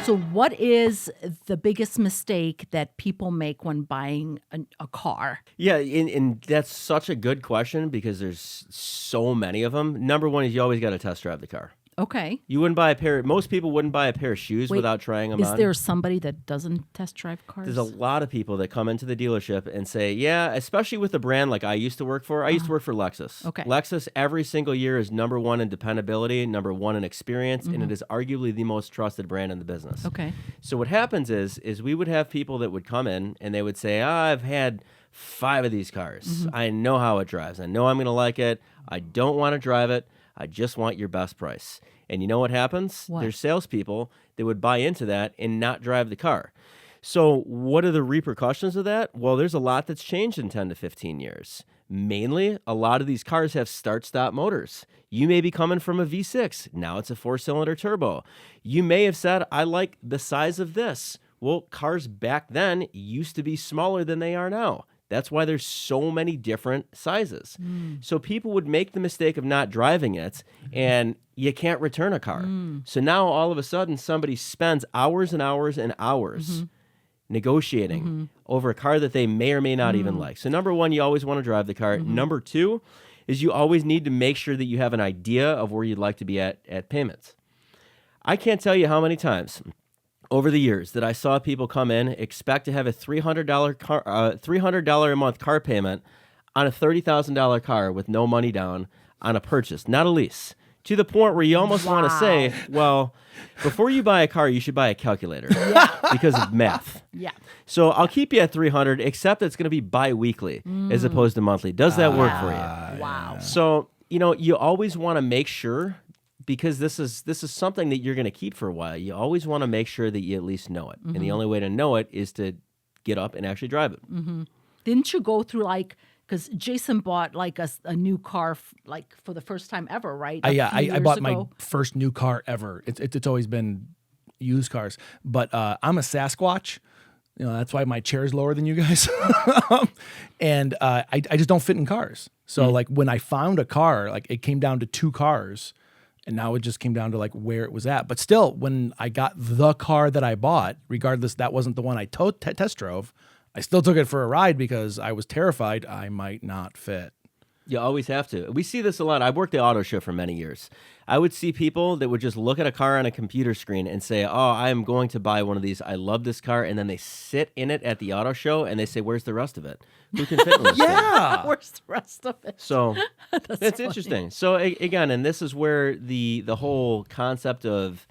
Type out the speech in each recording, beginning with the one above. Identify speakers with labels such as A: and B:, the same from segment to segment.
A: So what is the biggest mistake that people make when buying a car?
B: Yeah, and that's such a good question because there's so many of them. Number one is you always got to test drive the car.
A: Okay.
B: You wouldn't buy most people wouldn't buy a pair of shoes without trying them on.
A: Is there somebody that doesn't test drive cars?
B: There's a lot of people that come into the dealership and say, yeah, especially with the brand like I used to work for. I used to work for Lexus.
A: Okay.
B: Lexus every single year is number one in dependability, number one in experience, and it is arguably the most trusted brand in the business.
A: Okay.
B: So what happens is we would have people that would come in and they would say, I've had 5 of these cars. I know how it drives. I know I'm going to like it. I don't want to drive it. I just want your best price. And you know what happens?
A: What?
B: There's salespeople that would buy into that and not drive the car. So what are the repercussions of that? Well, there's a lot that's changed in 10 to 15 years. Mainly, a lot of these cars have start-stop motors. You may be coming from a V6. Now it's a 4-cylinder turbo. You may have said, I like the size of this. Well, cars back then used to be smaller than they are now. That's why there's so many different sizes. So people would make the mistake of not driving it, and you can't return a car. So now all of a sudden somebody spends hours and hours and hours negotiating over a car that they may or may not even like. So number one, you always want to drive the car. Number two is you always need to make sure that you have an idea of where you'd like to be at payments. I can't tell you how many times over the years that I saw people come in, expect to have a $300 a month car payment on a $30,000 car with no money down on a purchase, not a lease, to the point where you almost want to say, well, before you buy a car, you should buy a calculator because of math.
A: Yeah.
B: So I'll keep you at 300, except it's going to be bi-weekly as opposed to monthly. Does that work for you?
A: Wow.
B: So, you always want to make sure, because this is something that you're going to keep for a while. You always want to make sure that you at least know it. And the only way to know it is to get up and actually drive it.
A: Didn't you go through because Jaysin bought a new car for the first time ever, right?
C: I bought my first new car ever. It's always been used cars, but I'm a Sasquatch. That's why my chair is lower than you guys. And I just don't fit in cars. So when I found a car, it came down to 2 cars. And now it just came down to where it was at. But still, when I got the car that I bought, regardless that wasn't the one I test drove, I still took it for a ride because I was terrified I might not fit.
B: You always have to. We see this a lot. I worked the auto show for many years. I would see people that would just look at a car on a computer screen and say, oh, I am going to buy one of these. I love this car. And then they sit in it at the auto show and they say, where's the rest of it? Who can fit in this thing?
A: Where's the rest of it?
B: So it's
A: funny.
B: interesting. So again, and this is where the whole concept of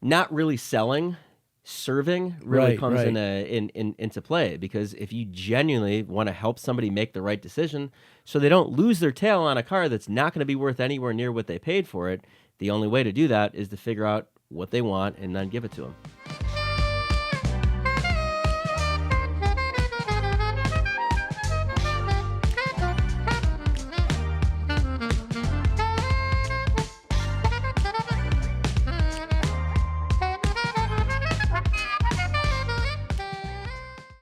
B: not really selling, serving really comes into play. Because if you genuinely want to help somebody make the right decision so they don't lose their tail on a car that's not going to be worth anywhere near what they paid for it, the only way to do that is to figure out what they want and then give it to them.